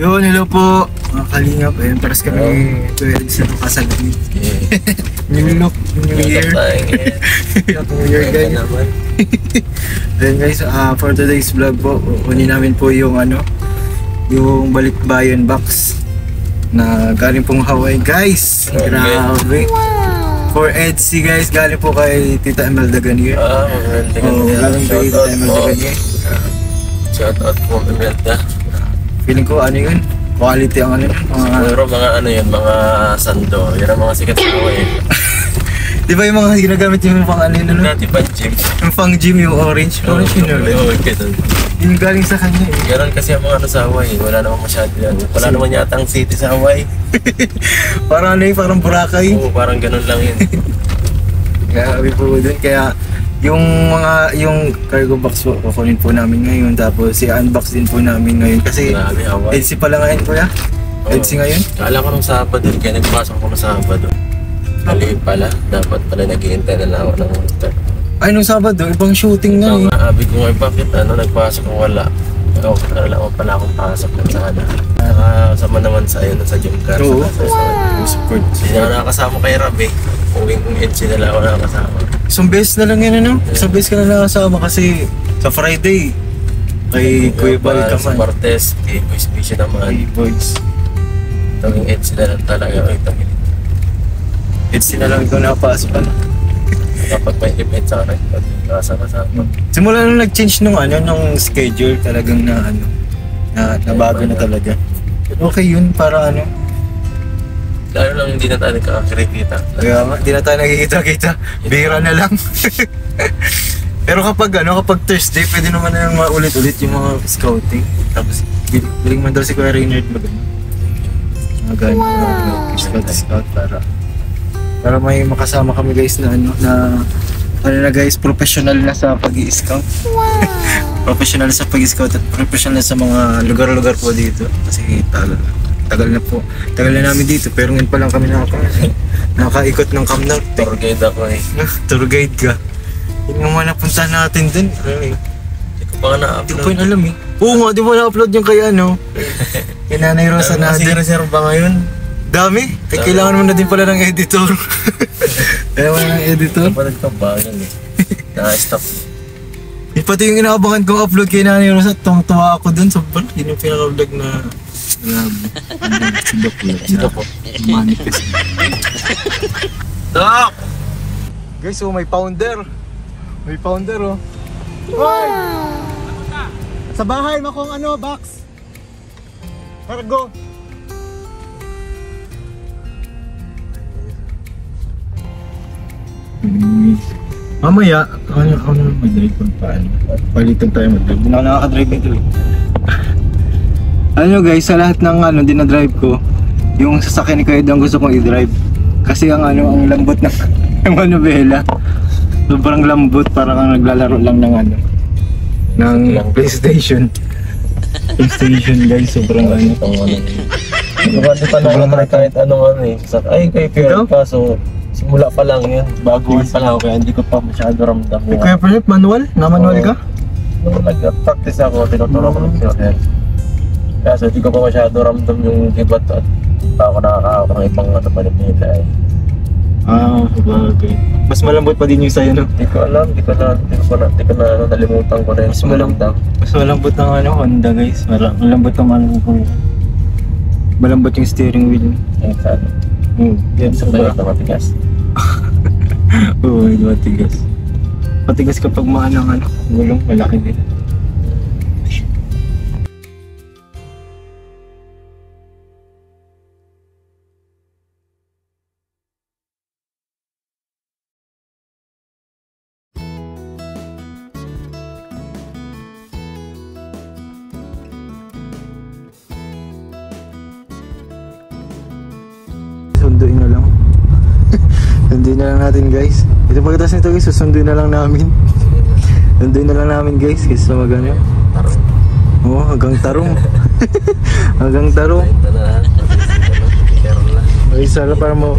Yun, hello po mga kalingap. Ayun, paras kami 2 edits na itong kasalan. New look, new year. New year guys. Ayun guys, for today's vlog po, kunin namin po yung yung balikbayan box na galing pong Hawaii guys. Grabe. For Edsy guys, galing po kay Tita Imelda Ganier. Galing kay Tita Imelda Ganier. Shout out po Imelda. Feeling ko yun, quality ang siguro mga yun, mga sando. Yun ang mga sikat sa Hawaii. Di ba yung mga ginagamit yung pang yun? Dati pang gym. Yung pang gym, yung orange. Orange yun ulit. Yung galing sa kanya eh. Ganon kasi ang mga sa Hawaii. Wala naman masyado yan. Wala naman yatang city sa Hawaii. Parang parang Boracay. Oo, parang ganon lang yun. Grabe po dun. Kaya yung cargo box po, kukunin po namin ngayon. Tapos i-unbox din po namin ngayon. Kasi Edsy pala ngayon kuya. Edsy ngayon. Kala ko nung Sabado, kaya nagpasok ko nung Sabado. Mali pala, dapat pala nag-iintay na lang ako ng monster. Ay, nung Sabado, ibang shooting na eh. Abi ko nga, bakit nagpasok ko wala. Wala ko pala akong pasok ng sana. Nakasama naman sa gym car. Oo, support. Hindi ako nakakasama kay Rab eh. Uwing Edsy na lang ako nakakasama. Isang beses na lang yan Isang beses ka na nakasama kasi sa Friday kay Kuya Bal ka man. Sa Martes, kay Boys Vision naman. Kay Boys. Tawing Edsy na lang talaga. Edsy na lang ikaw nakapasok ka na. Kapag may event sa akin, kasama-sama. Simula nung nag-change nung schedule talagang nabago na talaga. Okay yun para lalo lang hindi na tayo nagkakakita. Kaya nga, hindi na tayo nagkikita-kita. Bira na lang. Pero kapag Thursday, pwede naman na maulit-ulit yung mga scouting. Tapos, biling man daw si Kuya Reynard mag scout para may makasama kami guys na guys, professional na sa pag-i-scout. Professional sa pag-i-scout at professional sa mga lugar-lugar po dito. Kasi tagal na namin dito, pero ngayon pa lang kami nakaikot ng Camp North. Tour guide ako eh. Tour guide ka. Yun yung mga napunta natin dun. Hindi ko pa na-upload. Hindi ko pa alam eh. Oo nga, di mo na-upload yung kay kay Nanay Rosa natin. Kasi reserve ba ngayon? Dami? Kailangan mo na din pala ng editor. Kaya mo ng editor? Kapatid ka ba? Yan eh. Na-stop. Pati yung inaabangan kong upload kay Nanay Rosa, tuwa ako dun. Sobrang yun yung pinaka-vlog na si Doc. Manifest. Doc! Guys, may founder. May founder Hoy! Sa bahay, makong box. Cargo. Mamaya, ako na mag-drive kung paano. Palitan tayo mag-drive. Hindi na ako nakaka-drive nito guys, sa lahat ng dinadrive ko, yung sasakyan ni Kuya Dong gusto kong i-drive. Kasi ang lambot ng manubela. Sobrang lambot, parang kang naglalaro lang ng PlayStation. PlayStation guys, sobrang Hindi pa na kahit ay kay Pierre kaso simula pa lang yun, baguhan pa lang ako kaya hindi ko pa masyado ramdam yun. Kaya Pierre, manual? Na-manual ka? Nung nag-practice ako, tinuturo ko ng Pierre. Kaya so hindi ko pa masyado ramdam yung kibat at ako nakakahawak ng ibang manipila eh. Sabagay. Mas malambot pa din yung sa'yo Hindi ko alam, hindi ko na nalimutan ko rin. Mas malambot ng Honda guys. Malambot ng malambot yung steering wheel. Yung sa Yan sa bayo na matigas. Oo, hindi matigas. Matigas kapag gulong, malaki din. Sunduin na lang. Sunduin na lang natin guys. Ito pagkatas nito guys, susunduin na lang namin. Sunduin na lang namin guys, kasi hanggang Tarong. Hanggang Tarong. Ay, sana para mo.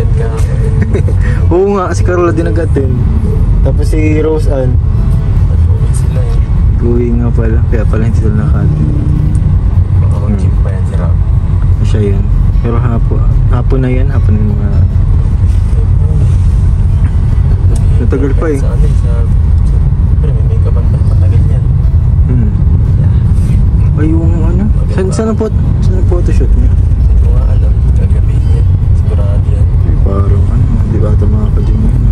Oo nga, si Carla din nag-attend. Tapos si Rose Ann. Going nga pala, kaya pala hindi sila naka-attend. Mag-gym pa yan si Rob. siya yan. Pero hapon na yan, hapon na yung mga... Natagal pa eh. Sa ano sa... Siyempre, may makeup ang patagal yan. Ay, yung ano? Saan ang photoshoot niya? Hindi ko nga alam. Gagabihin yan. Sigurado yan. Ay, parang ano, di ba ata makakadyan mo yun?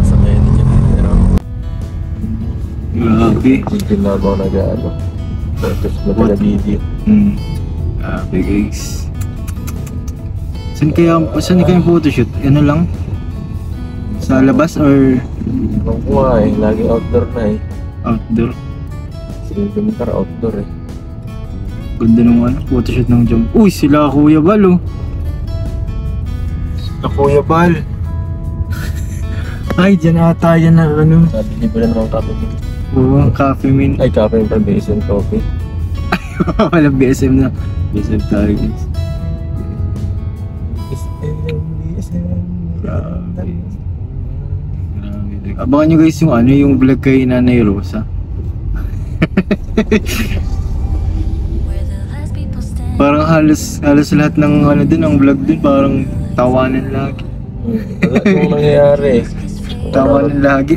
Sasamayan din yan. Pero... Grabe. Hindi na ako nag-ano. Tapos madaga video. Grabe guys. Saan kaya yung photoshoot? Ano lang? Sa labas or Ang kuha eh. Laging outdoor na eh. outdoor? Sinigamitar outdoor eh. Ganda ng ano, photoshoot ng jump. Uy, sila Kuya Bal oh. Sila Kuya Bal. Ay, dyan ata yan na ano. Sabi niyo ba na naman Cafe Mint? Oo, Cafe Mint. Ay, Cafe Mint from BSM Coffee. Walang BSM na. BSM tayo guys. BSM. Grabe. Abangan nyo guys yung ano, yung vlog kay Nanay Rosa. Parang halos lahat ng ano din, ang vlog din parang tawanan lagi. Wala kung nangyayari eh. Tawanan lagi.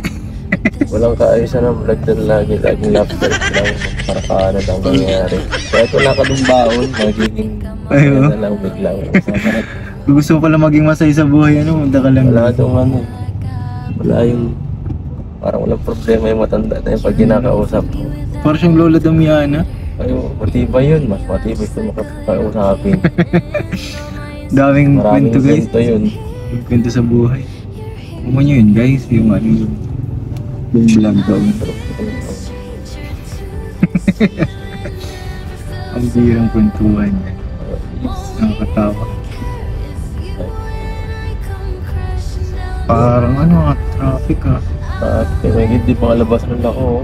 Walang kaayusan ng vlog din lagi. Laging laughter lang. Para kaanad ang nangyayari. Kahit wala ka ng baon, magiging Ayun. na lang biglang. Kung gusto mo pala maging masaya sa buhay, ano, punta ka lang. Wala itong ano. Wala yung... Parang walang problema yung matanda na yung pag kinakausap mo. Parang siyang Lola Damiana. Ay, matibay yun. Mas matibay ito makakausapin. Daming Maraming kwento guys. kwento yun. Yung kwento sa buhay. Ano nyo yun guys, yung ano yung vlog daw. Ang birang kwentuhan niya. Nakakatawa. Parang ano, traffic ah. At may hindi pa kalabas ng lako.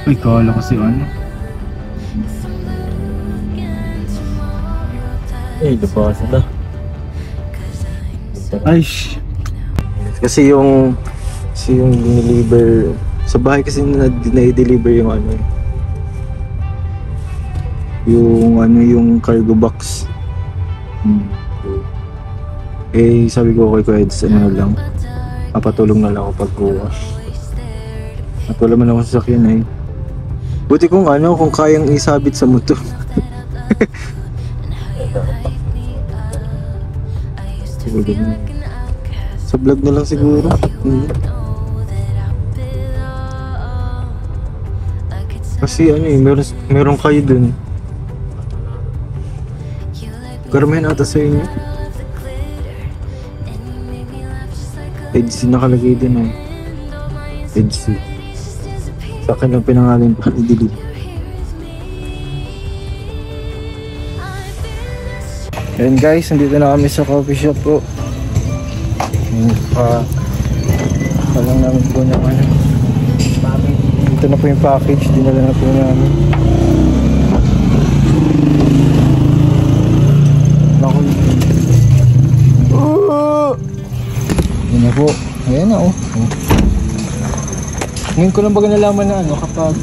Uy, kala ko si ano. Eh, labasan na. Ay, kasi yung dineliver sa bahay kasi na-deliver yung ano, yung cargo box. Eh sabi ko kay Kuya Eds, ano na lang, papatulong na lang ako pagkuha at wala man ako sasakyan eh. Buti kung ano, kung kayang isabit sa motor. Sa vlog na lang siguro. Kasi ano eh, meron kayo dun. Karamihan ata sa inyo. EDC nakalagay din eh. EDC. Sa akin lang pinangalan pa, i-delete. Ayan guys, nandito na kami sa coffee shop po. Palang namin po ng ano. Ito na po yung package, dinala na po namin. Yun na po. Ayan na oh. Ngayon ko lang baga nalaman na ano kapag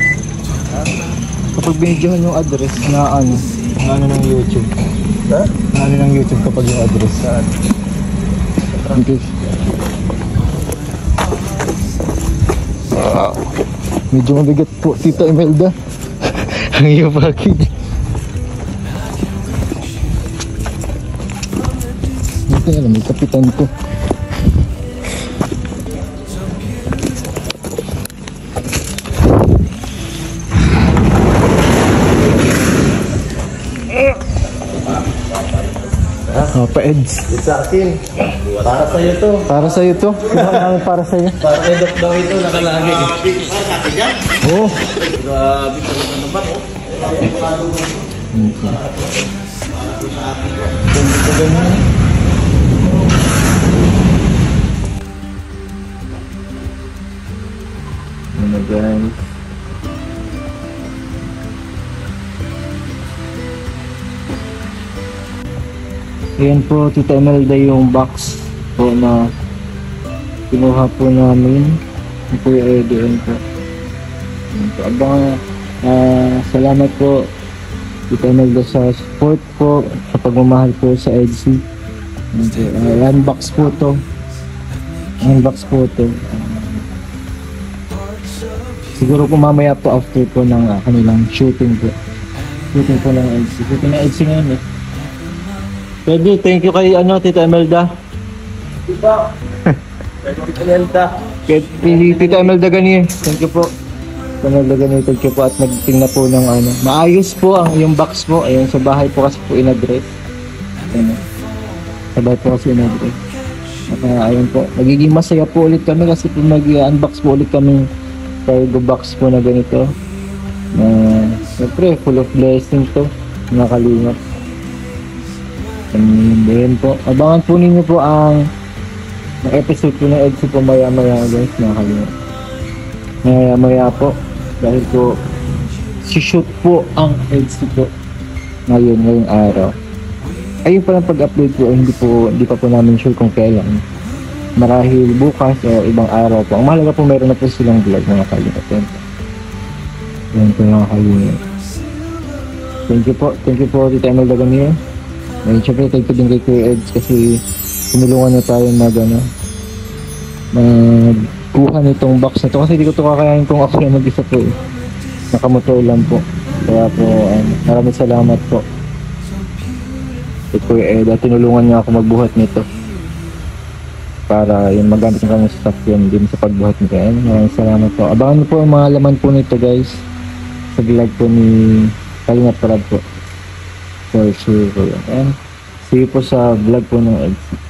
binidyohan yung address na ano ng YouTube. Ha? Na ano ng YouTube kapag yung address. Okay. Medyo mabigat po, Tita Imelda. Ang iyong package. Hindi ko alam, may kapitan ko. Pa-Eds. Sa akin. Para sa'yo to. Para sa'yo to? Kinuha namin para sa'yo. Para kay Doc daw ito, nakalagi. Oo. Grabe ko naman naman oh. Ano guys? Ayan po, Tita Imelda, yung box po na kinuha po namin. Ito yung EDM po. Abangan, salamat po Tita Imelda sa support po, sa pagmamahal po sa EDSI. Unbox po to. Unbox po to. Siguro po mamaya po after po ng kanilang shooting po. Shooting po ng EDSI. Shooting ng EDSI ngayon eh. Pwede, thank you kay Tita Imelda. Diba? Tita Imelda. Kay Tita Imelda Gani. Thank you po. Tita Imelda Gani, thank you po at nagtingna po ng maayos po ang yung box po. Ayun, sa bahay po kasi po in-address. Ayun. Sa bahay po kasi in-address. Ayun po. Magiging masaya po ulit kami kasi po mag-unbox po ulit kami cargo box po na ganito. Siyempre, full of blessings to. Mga kalingap. And then po, abangan po ninyo po ang episode po ng EDSI po maya-maya guys, mga kalingap. Maya-maya po. Dahil po, si-shoot po ang EDSI po ngayong araw. Ayun pa lang pag-upload po, hindi pa po namin sure kung kailan. Marahil bukas o ibang araw po. Ang mahalaga po meron na po silang vlog mga kalingap. Yan po mga kalingap. Thank you po Tita Imelda Gani. And syempre thank you din kay Kuya Eds kasi tumulungan na tayo magkuha nitong box na to kasi hindi ko ito kakayanin kung ako lang mag-isa po eh. Nakamotor lang po. Kaya po maraming salamat po kay Kuya Ed at tinulungan niya ako magbuhat nito para yung magamit ng kanyang sasakyan din sa pagbuhat nito. Maraming salamat po. Abangan niyo po ang mga laman po nito guys sa vlog po ni Kalingap Parad po. For sure po yan. And see you po sa vlog po ng EDSI.